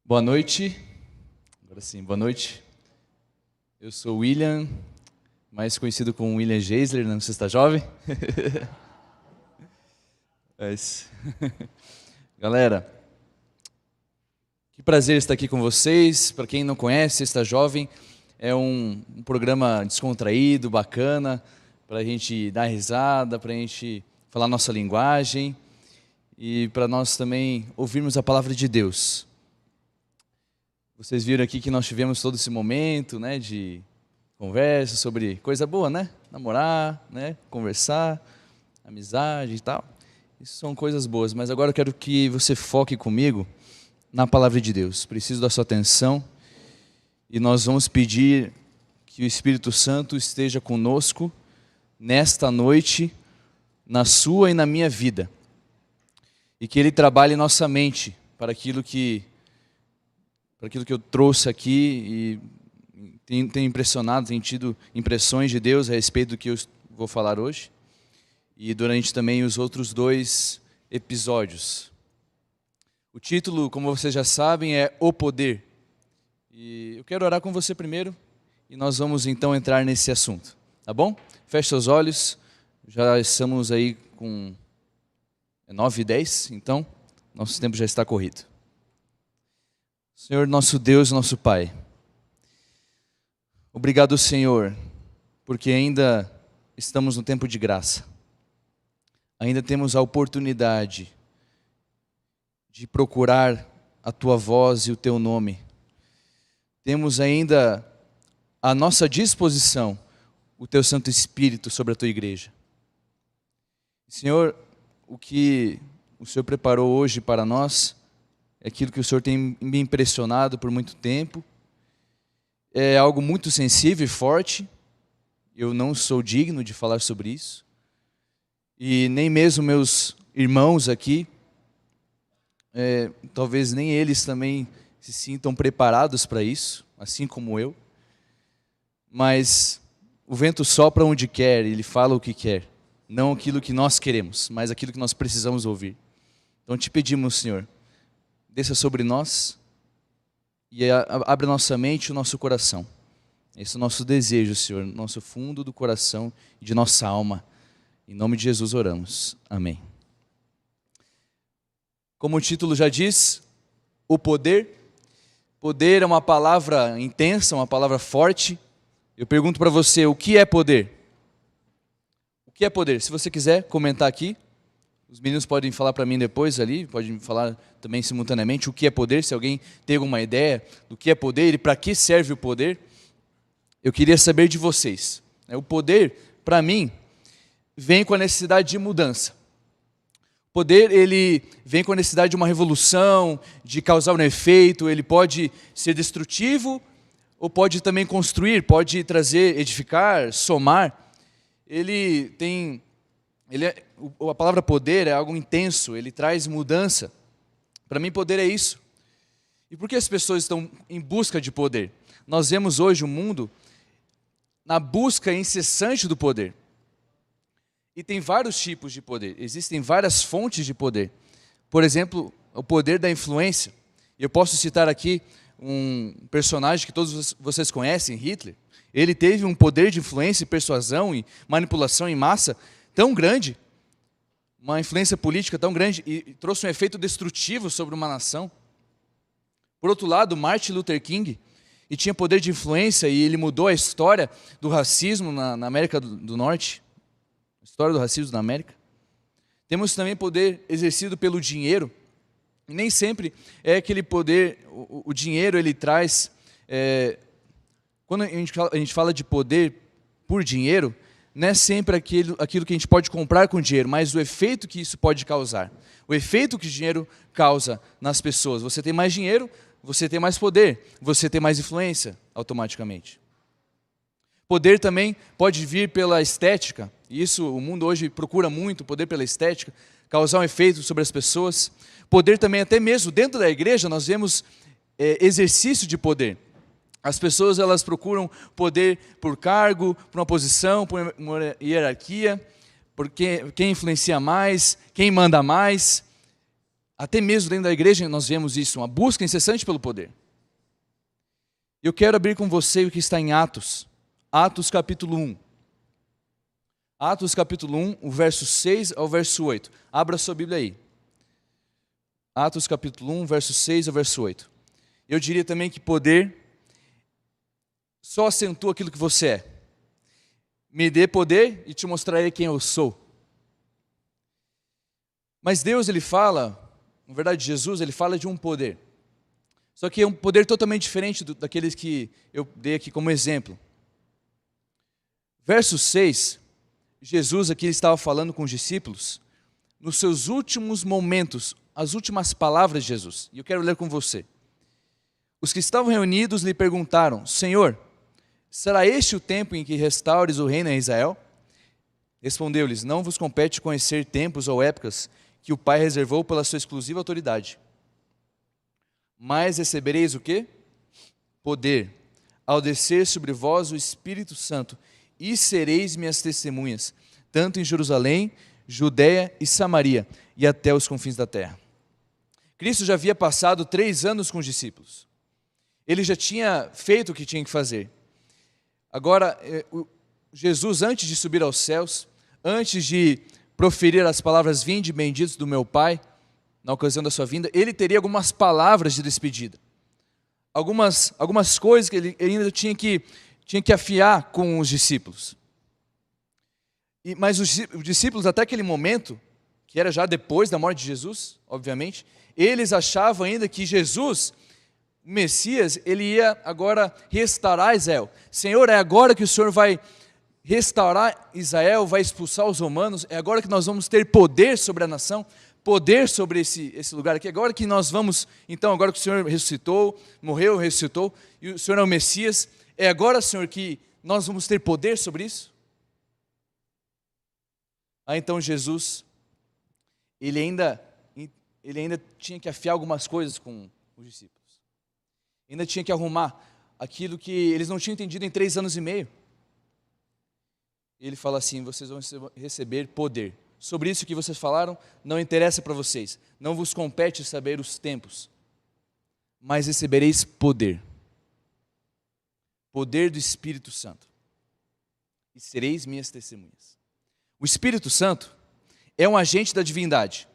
Boa noite. Agora sim, boa noite. Eu sou o William, mais conhecido como William Geisler, não sei se está jovem. Mas... Galera, que prazer estar aqui com vocês. Para quem não conhece, Está Jovem é um programa descontraído, bacana, para a gente dar risada, para a gente falar nossa linguagem e para nós também ouvirmos a palavra de Deus. Vocês viram aqui que nós tivemos todo esse momento, né, de conversa sobre coisa boa, né? Namorar, né? Conversar, amizade e tal. Isso são coisas boas, mas agora eu quero que você foque comigo na palavra de Deus. Preciso da sua atenção e nós vamos pedir que o Espírito Santo esteja conosco nesta noite, na sua e na minha vida. E que Ele trabalhe nossa mente para aquilo que eu trouxe aqui e tenho impressionado, tenho tido impressões de Deus a respeito do que eu vou falar hoje. E durante também os outros 2 episódios. O título, como vocês já sabem, é O Poder. E eu quero orar com você primeiro e nós vamos então entrar nesse assunto, tá bom? Feche seus olhos, já estamos aí com 9h10, então nosso tempo já está corrido. Senhor, nosso Deus, nosso Pai, obrigado, Senhor, porque ainda estamos no tempo de graça. Ainda temos a oportunidade de procurar a Tua voz e o Teu nome. Temos ainda à nossa disposição o Teu Santo Espírito sobre a Tua igreja. Senhor, o que o Senhor preparou hoje para nós é aquilo que o Senhor tem me impressionado por muito tempo. É algo muito sensível e forte. Eu não sou digno de falar sobre isso. E nem mesmo meus irmãos aqui, talvez nem eles também se sintam preparados para isso, assim como eu. Mas o vento sopra onde quer, ele fala o que quer. Não aquilo que nós queremos, mas aquilo que nós precisamos ouvir. Então te pedimos, Senhor, desça sobre nós e abra nossa mente e o nosso coração. Esse é o nosso desejo, Senhor, no nosso fundo do coração e de nossa alma. Em nome de Jesus oramos. Amém. Como o título já diz, o poder. Poder é uma palavra intensa, uma palavra forte. Eu pergunto para você, o que é poder? O que é poder? Se você quiser comentar aqui, os meninos podem falar para mim depois ali, podem falar também simultaneamente o que é poder, se alguém tem alguma ideia do que é poder e para que serve o poder. Eu queria saber de vocês. O poder, para mim, vem com a necessidade de mudança. O poder, ele vem com a necessidade de uma revolução, de causar um efeito, ele pode ser destrutivo ou pode também construir, pode trazer, edificar, somar. A palavra poder é algo intenso, ele traz mudança. Para mim, poder é isso. E por que as pessoas estão em busca de poder? Nós vemos hoje o mundo na busca incessante do poder. E tem vários tipos de poder, existem várias fontes de poder. Por exemplo, o poder da influência. Eu posso citar aqui um personagem que todos vocês conhecem, Hitler. Ele teve um poder de influência, persuasão e manipulação em massa tão grande, uma influência política tão grande e trouxe um efeito destrutivo sobre uma nação. Por outro lado, Martin Luther King, e tinha poder de influência e ele mudou a história do racismo na América do Norte. A história do racismo na América. Temos também poder exercido pelo dinheiro. E nem sempre é aquele poder, o dinheiro ele traz... quando a gente fala de poder por dinheiro, não é sempre aquilo que a gente pode comprar com dinheiro, mas o efeito que isso pode causar. O efeito que o dinheiro causa nas pessoas. Você tem mais dinheiro, você tem mais poder, você tem mais influência automaticamente. Poder também pode vir pela estética. Isso, o mundo hoje procura muito, poder pela estética, causar um efeito sobre as pessoas. Poder também, até mesmo dentro da igreja, nós vemos exercício de poder. As pessoas, elas procuram poder por cargo, por uma posição, por uma hierarquia, por quem influencia mais, quem manda mais. Até mesmo dentro da igreja nós vemos isso, uma busca incessante pelo poder. Eu quero abrir com você o que está em Atos, Atos capítulo 1. Atos capítulo 1, o verso 6 ao verso 8. Abra sua Bíblia aí. Atos capítulo 1, verso 6 ao verso 8. Eu diria também que poder só acentua aquilo que você é. Me dê poder e te mostrarei quem eu sou. Mas Deus, ele fala, na verdade Jesus, ele fala de um poder. Só que é um poder totalmente diferente daqueles que eu dei aqui como exemplo. Verso 6, Jesus aqui estava falando com os discípulos, nos seus últimos momentos, as últimas palavras de Jesus. E eu quero ler com você. Os que estavam reunidos lhe perguntaram: Senhor, será este o tempo em que restaures o reino a Israel? Respondeu-lhes: Não vos compete conhecer tempos ou épocas que o Pai reservou pela sua exclusiva autoridade. Mas recebereis o quê? Poder, ao descer sobre vós o Espírito Santo, e sereis minhas testemunhas, tanto em Jerusalém, Judeia e Samaria, e até os confins da terra. Cristo já havia passado 3 anos com os discípulos. Ele já tinha feito o que tinha que fazer. Agora, Jesus, antes de subir aos céus, antes de proferir as palavras: vinde benditos do meu Pai, na ocasião da sua vinda, ele teria algumas palavras de despedida. Algumas coisas que ele ainda tinha que afiar com os discípulos. Mas os discípulos, até aquele momento, que era já depois da morte de Jesus, obviamente, eles achavam ainda que Jesus, o Messias, ele ia agora restaurar Israel. Senhor, é agora que o Senhor vai restaurar Israel, vai expulsar os romanos, é agora que nós vamos ter poder sobre a nação, poder sobre esse lugar aqui, agora que nós vamos, então, agora que o Senhor ressuscitou, morreu, ressuscitou, e o Senhor é o Messias, é agora, Senhor, que nós vamos ter poder sobre isso? Então Jesus, ele ainda tinha que afiar algumas coisas com os discípulos. Ainda tinha que arrumar aquilo que eles não tinham entendido em 3 anos e meio. Ele fala assim: vocês vão receber poder. Sobre isso que vocês falaram, não interessa para vocês. Não vos compete saber os tempos. Mas recebereis poder. Poder do Espírito Santo. E sereis minhas testemunhas. O Espírito Santo é um agente da divindade.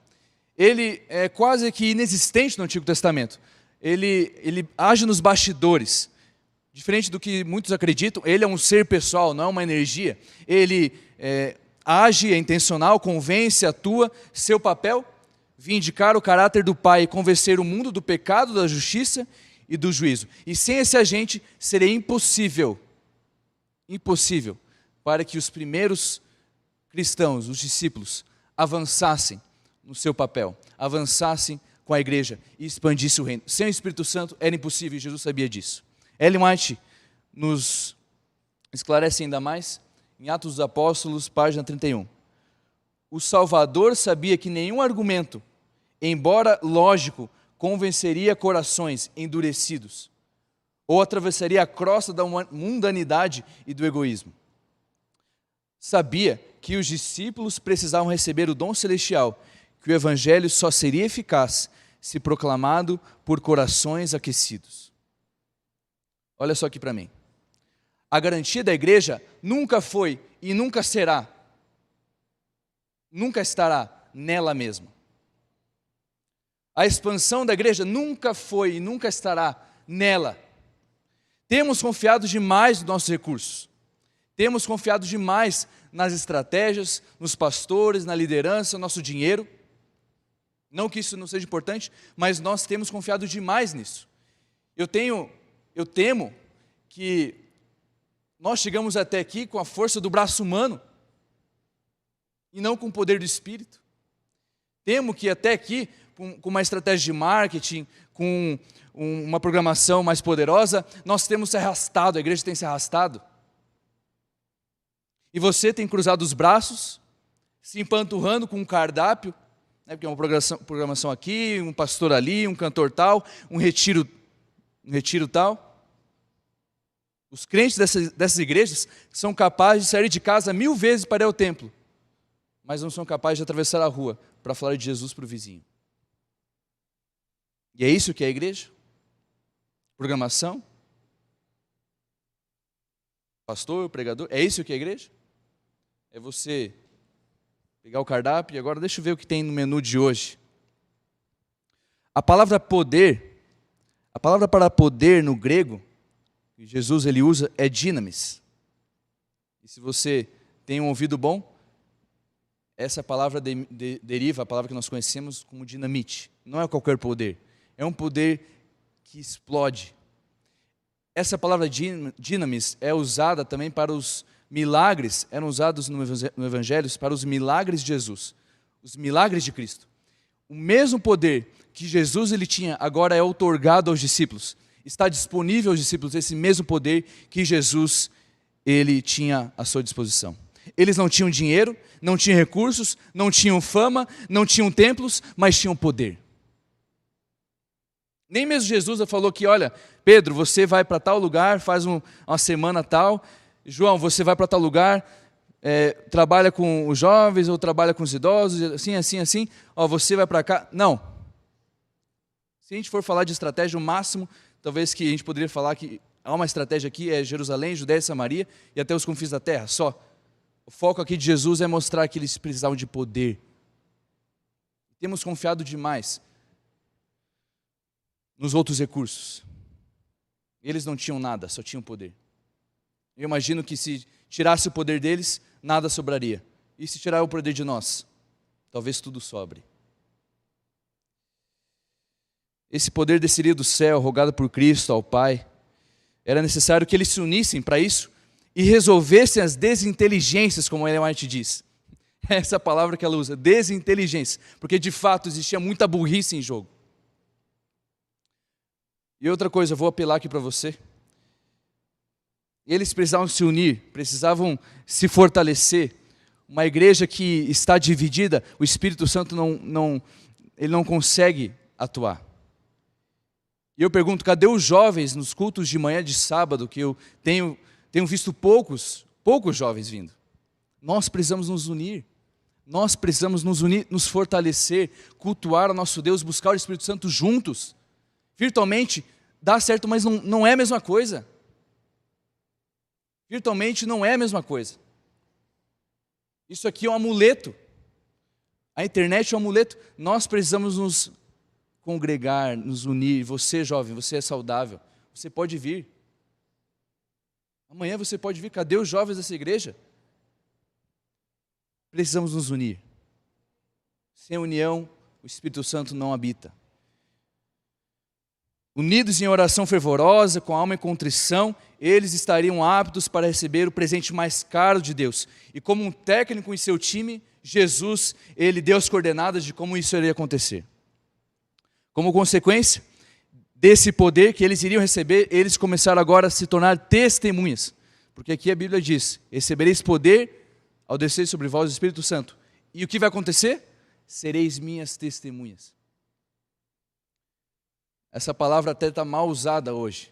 Ele é quase que inexistente no Antigo Testamento. Ele age nos bastidores. Diferente do que muitos acreditam, ele é um ser pessoal, não é uma energia. Ele age, é intencional, convence, atua. Seu papel: vindicar o caráter do Pai e convencer o mundo do pecado, da justiça e do juízo. E sem esse agente, seria impossível para que os primeiros cristãos, os discípulos, avançassem no seu papel, avançassem com a igreja e expandissem o reino. Sem o Espírito Santo era impossível, e Jesus sabia disso. Ellen White nos esclarece ainda mais, em Atos dos Apóstolos, página 31. O Salvador sabia que nenhum argumento, embora lógico, convenceria corações endurecidos, ou atravessaria a crosta da mundanidade e do egoísmo. Sabia que os discípulos precisavam receber o dom celestial, que o evangelho só seria eficaz se proclamado por corações aquecidos. Olha só aqui para mim. A garantia da igreja nunca foi e nunca será, nunca estará nela mesma. A expansão da igreja nunca foi e nunca estará nela. Temos confiado demais nos nossos recursos. Temos confiado demais nas estratégias, nos pastores, na liderança, nosso dinheiro. Não que isso não seja importante, mas nós temos confiado demais nisso. Eu temo que nós chegamos até aqui com a força do braço humano e não com o poder do Espírito. Temo que até aqui, com uma estratégia de marketing, com uma programação mais poderosa, nós temos se arrastado, a igreja tem se arrastado. E você tem cruzado os braços, se empanturrando com um cardápio, né, porque é uma programação aqui, um pastor ali, um cantor tal, um retiro tal. Os crentes dessas igrejas são capazes de sair de casa 1000 vezes para ir ao templo, mas não são capazes de atravessar a rua para falar de Jesus para o vizinho. E é isso que é a igreja? Programação? Pastor, pregador? É isso que é a igreja? É você pegar o cardápio e agora deixa eu ver o que tem no menu de hoje. A palavra poder, a palavra para poder no grego, que Jesus ele usa, é dynamis. E se você tem um ouvido bom, essa palavra deriva, a palavra que nós conhecemos como dinamite. Não é qualquer poder, é um poder que explode. Essa palavra dynamis é usada também para os milagres, eram usados no Evangelho para os milagres de Jesus, os milagres de Cristo. O mesmo poder que Jesus ele tinha, agora é outorgado aos discípulos. Está disponível aos discípulos esse mesmo poder que Jesus ele tinha à sua disposição. Eles não tinham dinheiro, não tinham recursos, não tinham fama, não tinham templos, mas tinham poder. Nem mesmo Jesus falou que, olha, Pedro, você vai para tal lugar, faz uma semana tal. João, você vai para tal lugar, trabalha com os jovens ou trabalha com os idosos, assim. Ó, você vai para cá. Não. Se a gente for falar de estratégia, o máximo, talvez que a gente poderia falar que há uma estratégia aqui, é Jerusalém, Judéia e Samaria e até os confins da terra, só. O foco aqui de Jesus é mostrar que eles precisavam de poder. Temos confiado demais nos outros recursos. Eles não tinham nada, só tinham poder. Eu imagino que se tirasse o poder deles, nada sobraria. E se tirar o poder de nós, talvez tudo sobre. Esse poder desceria do céu, rogado por Cristo ao Pai. Era necessário que eles se unissem para isso e resolvessem as desinteligências, como Ellen White diz. Essa palavra que ela usa, desinteligência, porque de fato existia muita burrice em jogo. E outra coisa, eu vou apelar aqui para você. Eles precisavam se unir, precisavam se fortalecer. Uma igreja que está dividida, o Espírito Santo ele não consegue atuar. E eu pergunto, cadê os jovens nos cultos de manhã de sábado, que eu tenho visto poucos jovens vindo. Nós precisamos nos unir. Nós precisamos nos unir, nos fortalecer, cultuar o nosso Deus, buscar o Espírito Santo juntos. Virtualmente dá certo, mas não é a mesma coisa. Virtualmente não é a mesma coisa. Isso aqui é um amuleto. A internet é um amuleto. Nós precisamos nos congregar, nos unir. Você, jovem, você é saudável. Você pode vir. Amanhã você pode vir. Cadê os jovens dessa igreja? Precisamos nos unir. Sem união, o Espírito Santo não habita. Unidos em oração fervorosa, com alma em contrição, eles estariam aptos para receber o presente mais caro de Deus. E como um técnico em seu time, Jesus, ele deu as coordenadas de como isso iria acontecer. Como consequência desse poder que eles iriam receber, eles começaram agora a se tornar testemunhas. Porque aqui a Bíblia diz, recebereis poder ao descer sobre vós o Espírito Santo. E o que vai acontecer? Sereis minhas testemunhas. Essa palavra até está mal usada hoje.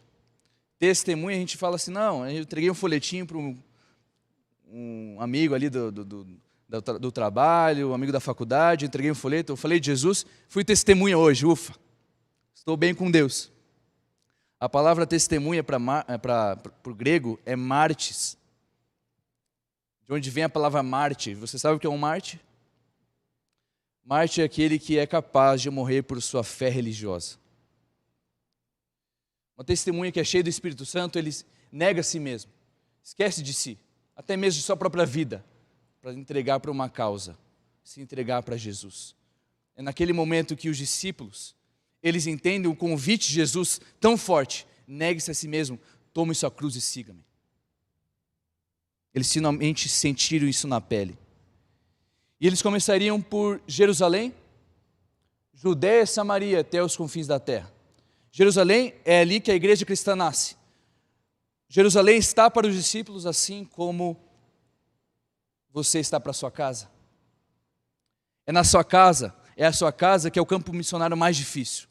Testemunha, a gente fala assim, não, eu entreguei um folhetinho para um amigo ali do trabalho, um amigo da faculdade, entreguei um folheto, eu falei de Jesus, fui testemunha hoje, ufa, estou bem com Deus. A palavra testemunha para o grego é mártis, de onde vem a palavra mártir. Você sabe o que é um mártir? Mártir é aquele que é capaz de morrer por sua fé religiosa. Uma testemunha que é cheia do Espírito Santo, ele nega a si mesmo, esquece de si, até mesmo de sua própria vida, para entregar para uma causa, se entregar para Jesus. É naquele momento que os discípulos, eles entendem o convite de Jesus tão forte, negue-se a si mesmo, tome sua cruz e siga-me. Eles finalmente sentiram isso na pele. E eles começariam por Jerusalém, Judéia e Samaria, até os confins da terra. Jerusalém é ali que a igreja cristã nasce. Jerusalém está para os discípulos assim como você está para a sua casa. É na sua casa, é a sua casa que é o campo missionário mais difícil.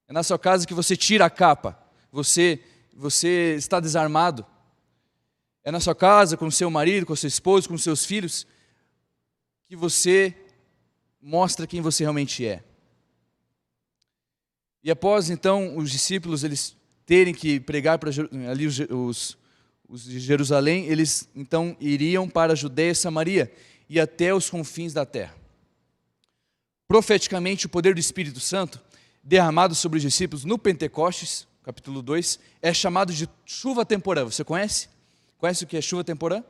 É na sua casa que você tira a capa, você está desarmado. É na sua casa, com seu marido, com seu esposo, com seus filhos, que você mostra quem você realmente é. E após então os discípulos eles terem que pregar para ali os de Jerusalém, eles então iriam para a Judeia e Samaria e até os confins da terra. Profeticamente, o poder do Espírito Santo derramado sobre os discípulos no Pentecostes, capítulo 2, é chamado de chuva temporã. Você conhece? Conhece o que é chuva temporã?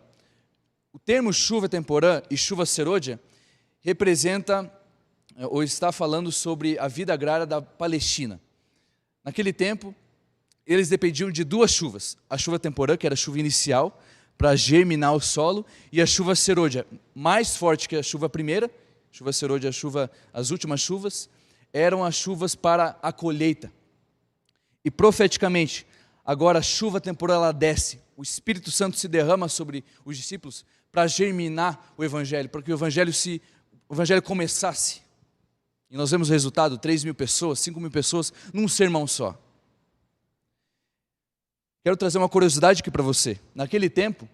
O termo chuva temporã e chuva serôdia representa ou está falando sobre a vida agrária da Palestina. Naquele tempo, eles dependiam de duas chuvas. A chuva temporã, que era a chuva inicial, para germinar o solo, e a chuva serôdia, mais forte que a chuva primeira, chuva serôdia, as últimas chuvas, eram as chuvas para a colheita. E profeticamente, agora a chuva temporã ela desce, o Espírito Santo se derrama sobre os discípulos para germinar o Evangelho, para que o Evangelho começasse. E nós vemos o resultado, 3.000 pessoas, 5.000 pessoas, num sermão só. Quero trazer uma curiosidade aqui para você. Naquele tempo,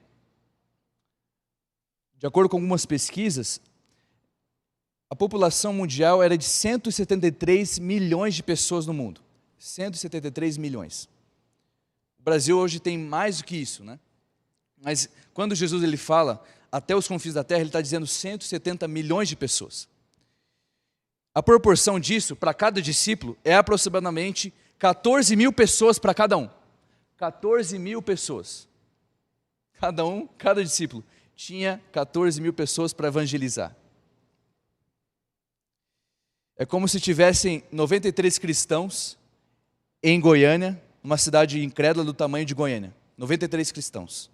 de acordo com algumas pesquisas, a população mundial era de 173 milhões de pessoas no mundo. 173 milhões. O Brasil hoje tem mais do que isso, né? Mas quando Jesus ele fala até os confins da terra, ele está dizendo 170 milhões de pessoas. A proporção disso para cada discípulo é aproximadamente 14.000 pessoas para cada um. 14.000 pessoas. Cada discípulo tinha 14.000 pessoas para evangelizar. É como se tivessem 93 cristãos em Goiânia, uma cidade incrédula do tamanho de Goiânia. 93 cristãos.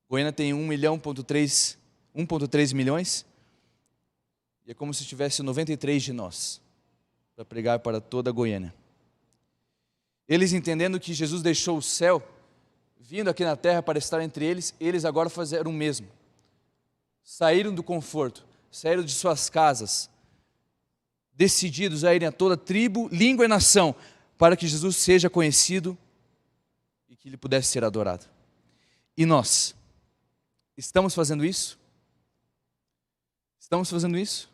Goiânia tem 1,3 milhões. E é como se tivesse 93 de nós para pregar para toda a Goiânia. Eles entendendo que Jesus deixou o céu, vindo aqui na terra para estar entre eles, eles agora fizeram o mesmo. Saíram do conforto, saíram de suas casas, decididos a irem a toda tribo, língua e nação, para que Jesus seja conhecido e que ele pudesse ser adorado. E nós, estamos fazendo isso? Estamos fazendo isso?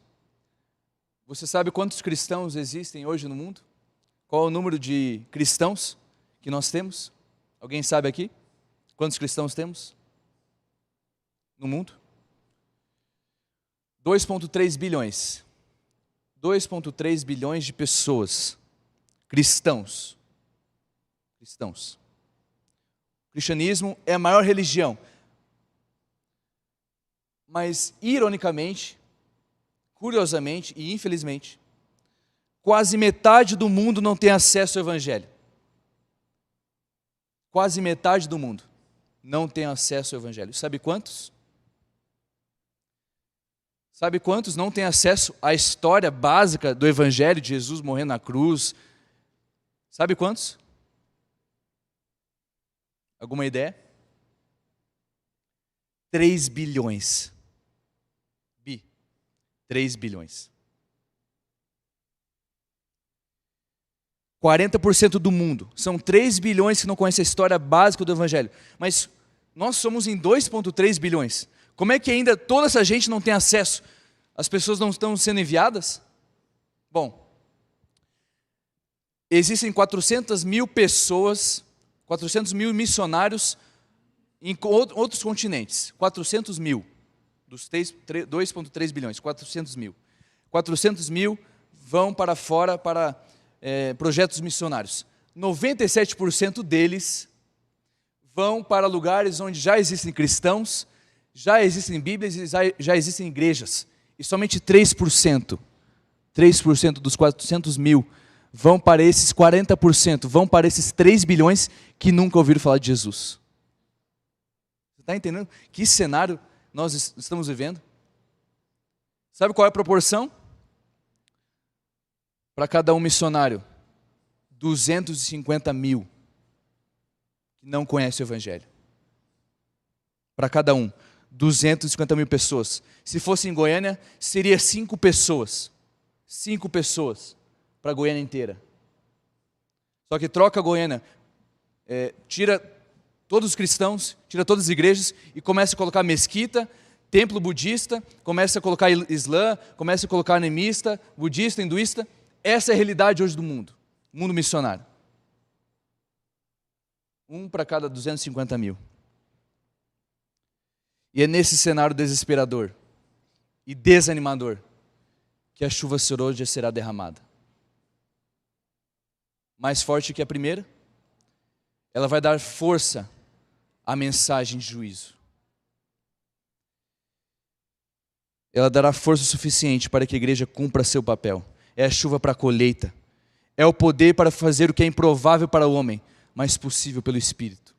Você sabe quantos cristãos existem hoje no mundo? Qual é o número de cristãos que nós temos? Alguém sabe aqui? Quantos cristãos temos no mundo? 2,3 bilhões. 2,3 bilhões de pessoas. Cristãos. Cristãos. O cristianismo é a maior religião. Mas, ironicamente, curiosamente e infelizmente, quase metade do mundo não tem acesso ao Evangelho. Quase metade do mundo não tem acesso ao Evangelho. Sabe quantos? Sabe quantos não têm acesso à história básica do Evangelho de Jesus morrendo na cruz? Sabe quantos? Alguma ideia? 3 bilhões. 3 bilhões. 40% do mundo. São 3 bilhões que não conhecem a história básica do Evangelho. Mas nós somos em 2,3 bilhões. Como é que ainda toda essa gente não tem acesso? As pessoas não estão sendo enviadas? Bom, existem 400.000 pessoas, 400.000 missionários em outros continentes. 400.000 dos 2,3 bilhões, 400.000. 400.000 vão para fora para projetos missionários. 97% deles vão para lugares onde já existem cristãos, já existem Bíblias e já existem igrejas. E somente 3% dos 400.000 vão para esses 40%, vão para esses 3 bilhões que nunca ouviram falar de Jesus. Você está entendendo que cenário nós estamos vivendo? Sabe qual é a proporção? Para cada um missionário, 250.000 que não conhecem o Evangelho. Para cada um, 250.000 pessoas. Se fosse em Goiânia, seria 5 pessoas. 5 pessoas para Goiânia inteira. Só que troca Goiânia, tira todos os cristãos, tira todas as igrejas e começa a colocar mesquita, templo budista, começa a colocar islã, começa a colocar animista, budista, hinduísta. Essa é a realidade hoje do mundo. mundo missionário. 1 para cada 250 mil. E é nesse cenário desesperador e desanimador que a chuva hoje será derramada. Mais forte que a primeira, ela vai dar força à mensagem de juízo. Ela dará força suficiente para que a igreja cumpra seu papel. É a chuva para a colheita. É o poder para fazer o que é improvável para o homem, mas possível pelo Espírito.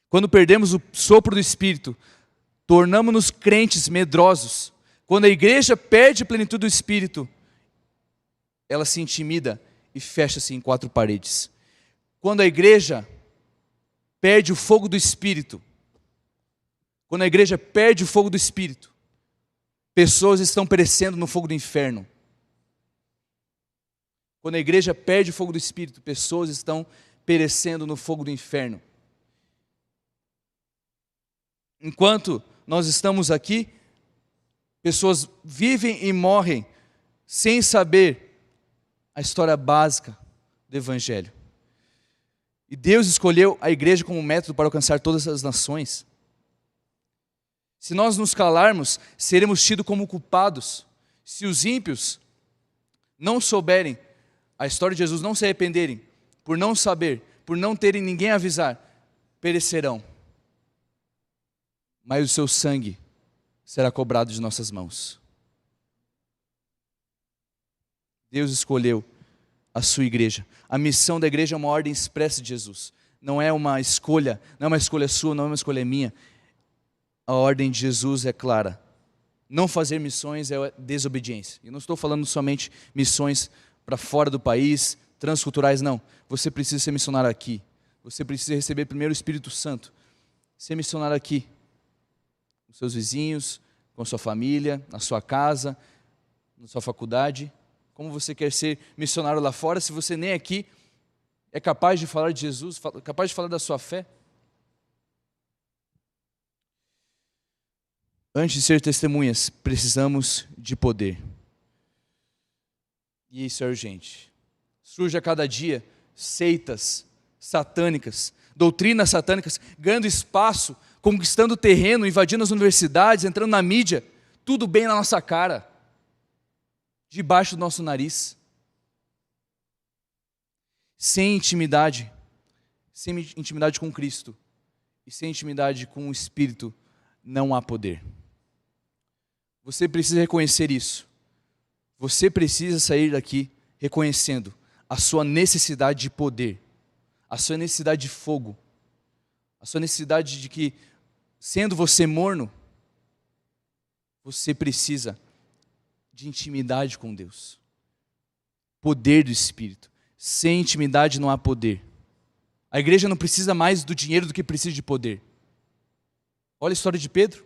Quando perdemos o sopro do Espírito, tornamos-nos crentes medrosos. Quando a igreja perde a plenitude do Espírito, ela se intimida e fecha-se em quatro paredes. Quando a igreja perde o fogo do Espírito, quando a igreja perde o fogo do Espírito, pessoas estão perecendo no fogo do inferno. Quando a igreja perde o fogo do Espírito, pessoas estão perecendo no fogo do inferno. Enquanto nós estamos aqui, pessoas vivem e morrem sem saber a história básica do Evangelho. E Deus escolheu a igreja como método para alcançar todas as nações. Se nós nos calarmos, seremos tidos como culpados. Se os ímpios não souberem a história de Jesus, não se arrependerem, por não saber, por não terem ninguém a avisar, perecerão. Mas o seu sangue será cobrado de nossas mãos. Deus escolheu a sua igreja. A missão da igreja é uma ordem expressa de Jesus. Não é uma escolha, não é uma escolha sua, não é uma escolha minha. A ordem de Jesus é clara. Não fazer missões é desobediência. E não estou falando somente missões para fora do país, transculturais, não. Você precisa ser missionário aqui. Você precisa receber primeiro o Espírito Santo. Ser missionário aqui. Com seus vizinhos, com sua família, na sua casa, na sua faculdade. Como você quer ser missionário lá fora, se você nem aqui é capaz de falar de Jesus, capaz de falar da sua fé? Antes de ser testemunhas, precisamos de poder. E isso é urgente. Surge a cada dia seitas satânicas, doutrinas satânicas, ganhando espaço, conquistando terreno, invadindo as universidades, entrando na mídia, tudo bem na nossa cara, debaixo do nosso nariz. Sem intimidade com Cristo e sem intimidade com o Espírito, não há poder. Você precisa reconhecer isso. Você precisa sair daqui reconhecendo a sua necessidade de poder, a sua necessidade de fogo, a sua necessidade de que, sendo você morno, você precisa de intimidade com Deus. Poder do Espírito. Sem intimidade não há poder. A igreja não precisa mais do dinheiro do que precisa de poder. Olha a história de Pedro.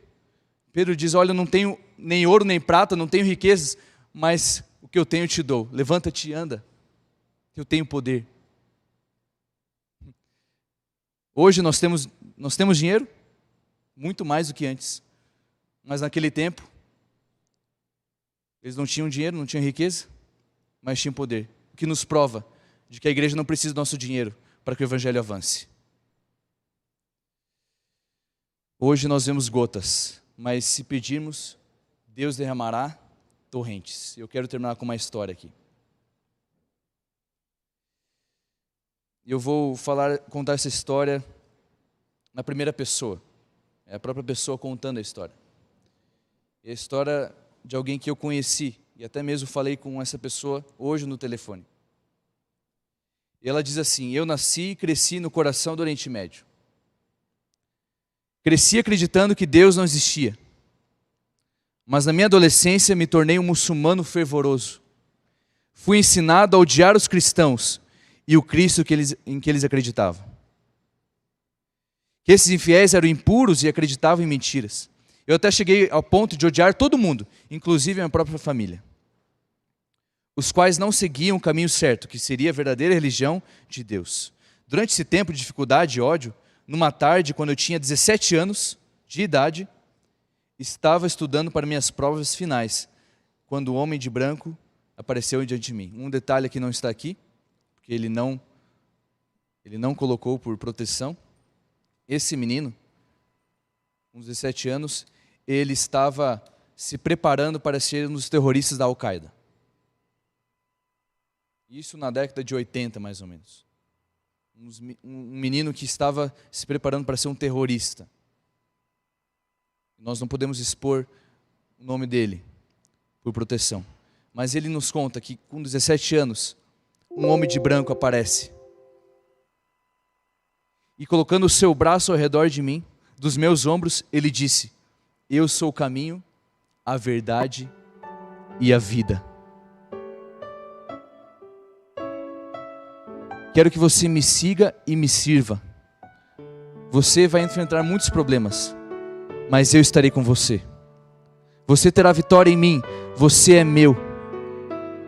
Pedro diz, olha, eu não tenho nem ouro nem prata, não tenho riquezas, mas o que eu tenho eu te dou. Levanta-te e anda. Eu tenho poder. Hoje nós temos dinheiro, muito mais do que antes. Mas naquele tempo, eles não tinham dinheiro, não tinham riqueza, mas tinham poder. O que nos prova de que a igreja não precisa do nosso dinheiro para que o evangelho avance. Hoje nós vemos gotas, mas se pedirmos, Deus derramará torrentes. Eu quero terminar com uma história aqui. Eu vou contar essa história na primeira pessoa. É a própria pessoa contando a história. É a história de alguém que eu conheci, e até mesmo falei com essa pessoa hoje no telefone. E ela diz assim, eu nasci e cresci no coração do Oriente Médio. Cresci acreditando que Deus não existia. Mas na minha adolescência me tornei um muçulmano fervoroso. Fui ensinado a odiar os cristãos e o Cristo em que eles acreditavam. Que esses infiéis eram impuros e acreditavam em mentiras. Eu até cheguei ao ponto de odiar todo mundo, inclusive a minha própria família. Os quais não seguiam o caminho certo, que seria a verdadeira religião de Deus. Durante esse tempo de dificuldade e ódio, numa tarde, quando eu tinha 17 anos de idade, estava estudando para minhas provas finais, quando o homem de branco apareceu diante de mim. Um detalhe que não está aqui, porque ele não colocou por proteção. Esse menino, com 17 anos, ele estava se preparando para ser um dos terroristas da Al-Qaeda. Isso na década de 80, mais ou menos. Um menino que estava se preparando para ser um terrorista. Nós não podemos expor o nome dele por proteção. Mas ele nos conta que com 17 anos, um homem de branco aparece. E colocando o seu braço ao redor de mim, dos meus ombros, ele disse: eu sou o caminho, a verdade e a vida. Quero que você me siga e me sirva. Você vai enfrentar muitos problemas, mas eu estarei com você. Você terá vitória em mim, você é meu.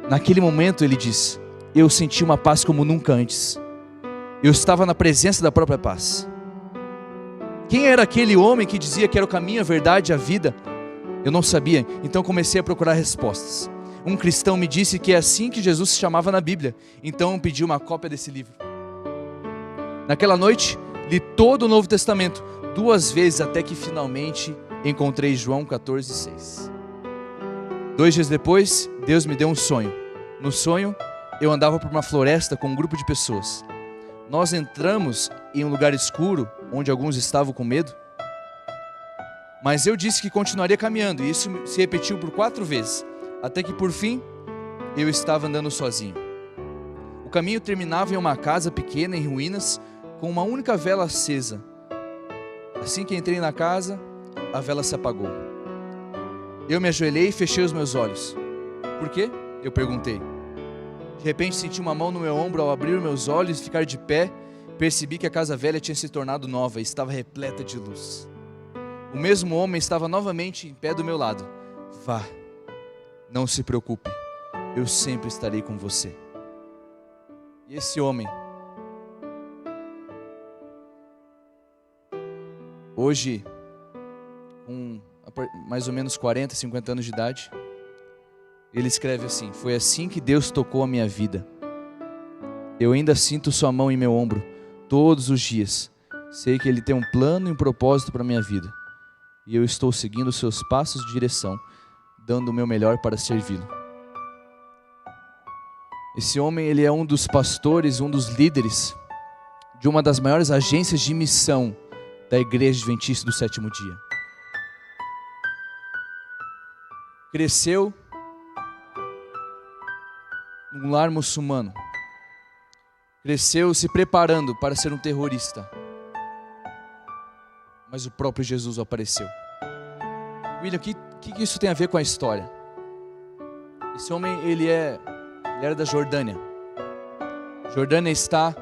Naquele momento ele diz: eu senti uma paz como nunca antes. Eu estava na presença da própria paz. Quem era aquele homem que dizia que era o caminho, a verdade e a vida? Eu não sabia, então comecei a procurar respostas. Um cristão me disse que é assim que Jesus se chamava na Bíblia, então eu pedi uma cópia desse livro. Naquela noite, li todo o Novo Testamento, 2 vezes, até que finalmente encontrei João 14,6. 2 dias depois, Deus me deu um sonho. No sonho, eu andava por uma floresta com um grupo de pessoas. Nós entramos em um lugar escuro, onde alguns estavam com medo. Mas eu disse que continuaria caminhando, e isso se repetiu por 4 vezes, até que por fim, eu estava andando sozinho. O caminho terminava em uma casa pequena em ruínas, com uma única vela acesa. Assim que entrei na casa, a vela se apagou. Eu me ajoelhei e fechei os meus olhos. Por quê? Eu perguntei. De repente senti uma mão no meu ombro. Ao abrir meus olhos e ficar de pé, percebi que a casa velha tinha se tornado nova e estava repleta de luz. O mesmo homem estava novamente em pé do meu lado. Vá, não se preocupe, eu sempre estarei com você. E esse homem, hoje, com mais ou menos 40, 50 anos de idade, ele escreve assim: foi assim que Deus tocou a minha vida. Eu ainda sinto sua mão em meu ombro todos os dias. Sei que Ele tem um plano e um propósito para a minha vida. E eu estou seguindo os seus passos de direção, dando o meu melhor para servi-lo. Esse homem, ele é um dos pastores, um dos líderes de uma das maiores agências de missão da Igreja Adventista do Sétimo Dia. Cresceu num lar muçulmano. Cresceu se preparando para ser um terrorista. Mas o próprio Jesus apareceu. William, o que isso tem a ver com a história? Esse homem, ele era da Jordânia. Jordânia está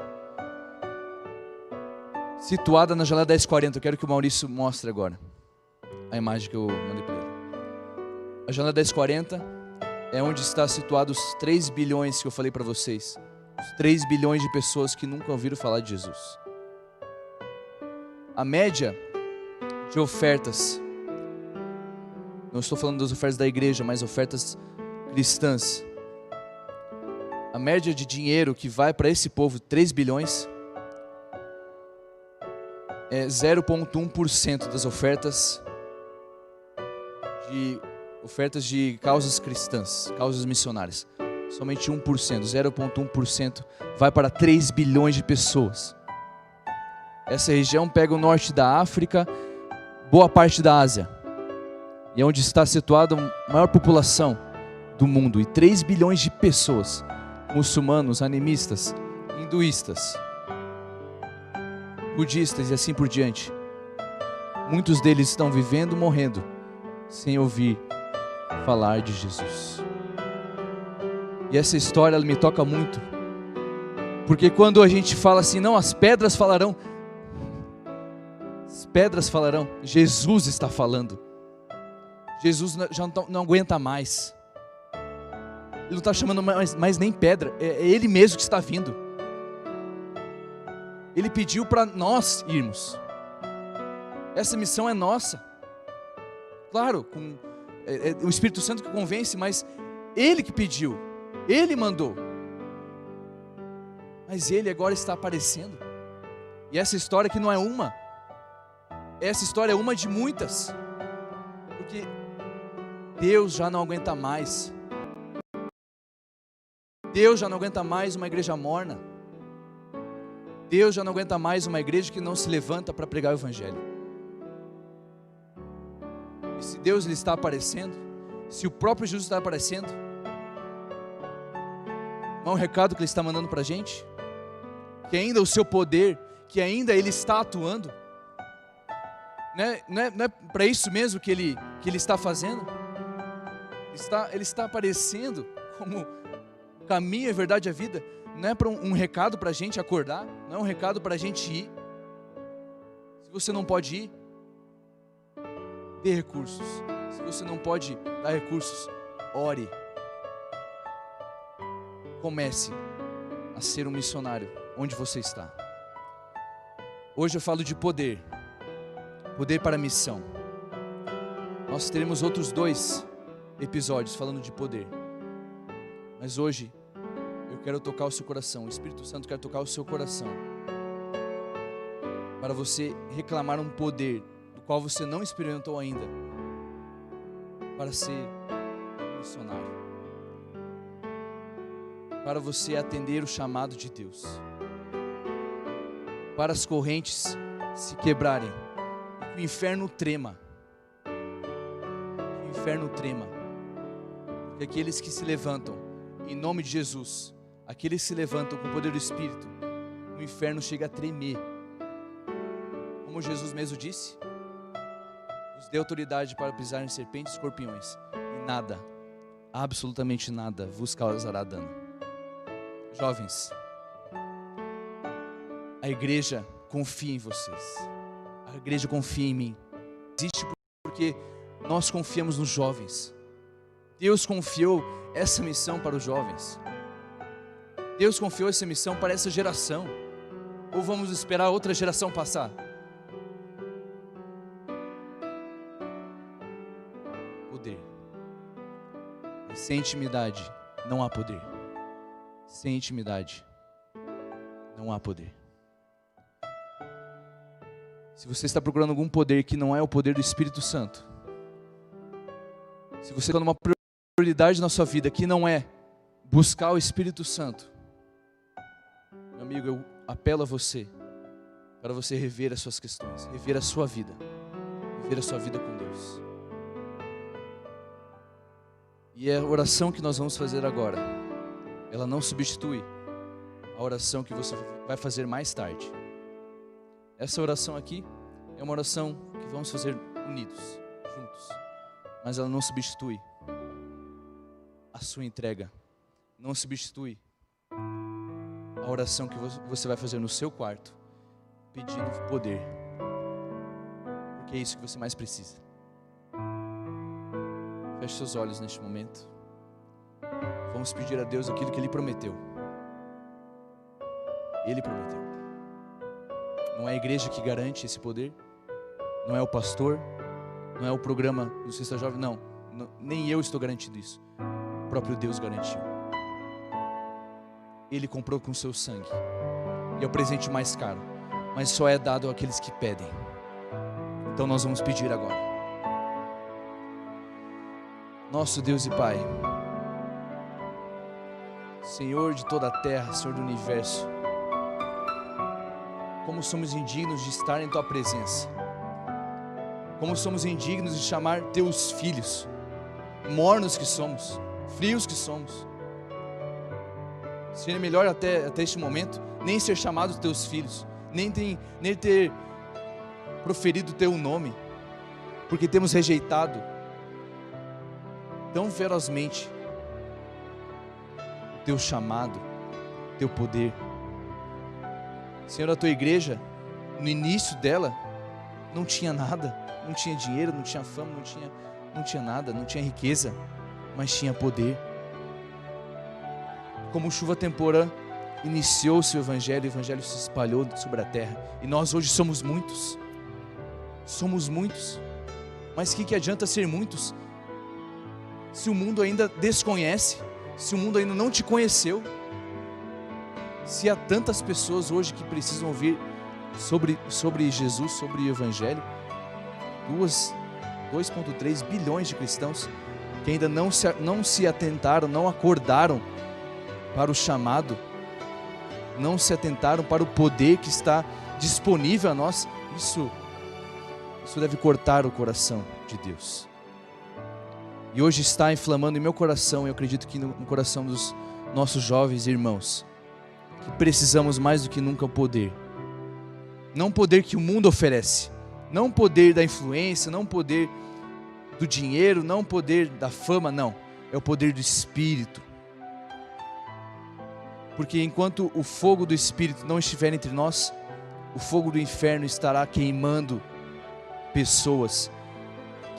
situada na janela 1040. Eu quero que o Maurício mostre agora a imagem que eu mandei para ele. A janela 1040 é onde está situados os 3 bilhões que eu falei para vocês. Os 3 bilhões de pessoas que nunca ouviram falar de Jesus. A média de ofertas, não estou falando das ofertas da igreja, mas ofertas cristãs. A média de dinheiro que vai para esse povo, 3 bilhões, é 0,1% das ofertas de causas cristãs, causas missionárias. Somente 1%, 0,1% vai para 3 bilhões de pessoas. Essa região pega o norte da África, boa parte da Ásia, e é onde está situada a maior população do mundo, e 3 bilhões de pessoas, muçulmanos, animistas, hinduístas, budistas e assim por diante. Muitos deles estão vivendo, morrendo, sem ouvir falar de Jesus. E essa história, ela me toca muito, porque quando a gente fala assim, não, as pedras falarão, Jesus está falando. Jesus já não aguenta mais. Ele não está chamando mais nem pedra, é Ele mesmo que está vindo. Ele pediu para nós irmos. Essa missão é nossa. Claro, com o Espírito Santo que convence, mas Ele que pediu. Ele mandou. Mas Ele agora está aparecendo. E essa história aqui não é uma. Essa história é uma de muitas. Porque Deus já não aguenta mais. Deus já não aguenta mais uma igreja morna. Deus já não aguenta mais uma igreja que não se levanta para pregar o Evangelho. E se Deus lhe está aparecendo, se o próprio Jesus está aparecendo, não é um recado que Ele está mandando para a gente? Que ainda o seu poder, que ainda Ele está atuando, não é para isso mesmo que Ele está fazendo? Ele está aparecendo como o caminho, a verdade e a vida. Não é para um recado para a gente acordar, não é um recado para a gente ir. Se você não pode ir, dê recursos. Se você não pode dar recursos, ore. Comece a ser um missionário onde você está. Hoje eu falo de poder. Poder para a missão. Nós teremos outros 2 episódios falando de poder. Mas hoje eu quero tocar o seu coração. O Espírito Santo quer tocar o seu coração, para você reclamar um poder do qual você não experimentou ainda, para ser missionário, para você atender o chamado de Deus, para as correntes se quebrarem e que o inferno trema. Que o inferno trema. Porque aqueles que se levantam em nome de Jesus, aqueles que se levantam com o poder do Espírito, o inferno chega a tremer. Como Jesus mesmo disse, os dê autoridade para pisar em serpentes e escorpiões, e nada, absolutamente nada, vos causará dano. Jovens, a igreja confia em vocês, a igreja confia em mim. Existe porque nós confiamos nos jovens. Deus confiou essa missão para os jovens. Deus confiou essa missão para essa geração. Ou vamos esperar outra geração passar? Poder. Mas sem intimidade não há poder. Sem intimidade não há poder. Se você está procurando algum poder que não é o poder do Espírito Santo, se você está numa prioridade na sua vida que não é buscar o Espírito Santo, meu amigo, eu apelo a você, para você rever as suas questões, rever a sua vida com Deus. E a oração que nós vamos fazer agora, ela não substitui a oração que você vai fazer mais tarde. Essa oração aqui é uma oração que vamos fazer unidos, juntos, mas ela não substitui a sua entrega, não substitui a oração que você vai fazer no seu quarto, pedindo poder, porque é isso que você mais precisa. Feche seus olhos neste momento. Vamos pedir a Deus aquilo que Ele prometeu. Ele prometeu. Não é a igreja que garante esse poder, não é o pastor, não é o programa do Sexta Jovem, não, nem eu estou garantindo isso. O próprio Deus garantiu. Ele comprou com seu sangue, e é o presente mais caro, mas só é dado àqueles que pedem. Então nós vamos pedir agora. Nosso Deus e Pai, Senhor de toda a terra, Senhor do universo, como somos indignos de estar em Tua presença, como somos indignos de chamar Teus filhos, mornos que somos, frios que somos. Seria melhor até este momento nem ser chamados Teus filhos, nem ter proferido Teu nome, porque temos rejeitado tão ferozmente o Teu chamado, o Teu poder. Senhor, a Tua igreja, no início dela, não tinha nada, não tinha dinheiro, não tinha fama, não tinha nada, não tinha riqueza, mas tinha poder. Como chuva temporã, iniciou-se o Evangelho se espalhou sobre a terra, e nós hoje somos muitos, mas que adianta ser muitos, se o mundo ainda desconhece, se o mundo ainda não te conheceu, se há tantas pessoas hoje que precisam ouvir sobre Jesus, sobre o Evangelho, 2,3 bilhões de cristãos que ainda não se atentaram, não acordaram para o chamado, não se atentaram para o poder que está disponível a nós, isso deve cortar o coração de Deus. E hoje está inflamando em meu coração, eu acredito que no coração dos nossos jovens irmãos, que precisamos mais do que nunca o poder. Não o poder que o mundo oferece, não o poder da influência, não o poder do dinheiro, não o poder da fama, não. É o poder do Espírito. Porque enquanto o fogo do Espírito não estiver entre nós, o fogo do inferno estará queimando pessoas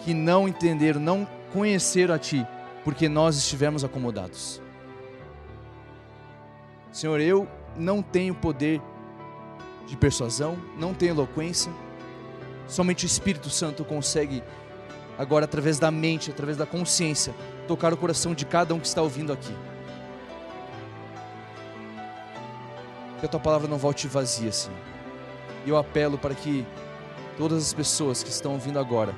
que não entenderam, não conheceram a Ti, porque nós estivemos acomodados. Senhor, eu não tenho poder de persuasão, não tenho eloquência, somente o Espírito Santo consegue agora, através da mente, através da consciência, tocar o coração de cada um que está ouvindo aqui. Que a Tua palavra não volte vazia, Senhor. E eu apelo para que todas as pessoas que estão ouvindo agora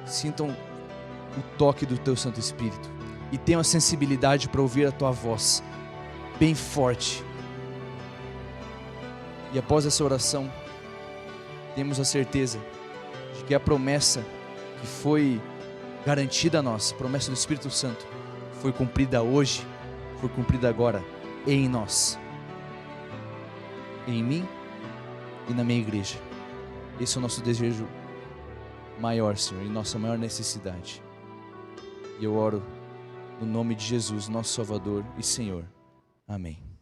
sintam o toque do Teu Santo Espírito e tenham a sensibilidade para ouvir a Tua voz bem forte. E após essa oração, temos a certeza de que a promessa que foi garantida a nós, a promessa do Espírito Santo, foi cumprida hoje, foi cumprida agora em nós, em mim e na minha igreja. Esse é o nosso desejo maior, Senhor, e nossa maior necessidade. E eu oro no nome de Jesus, nosso Salvador e Senhor. Amém.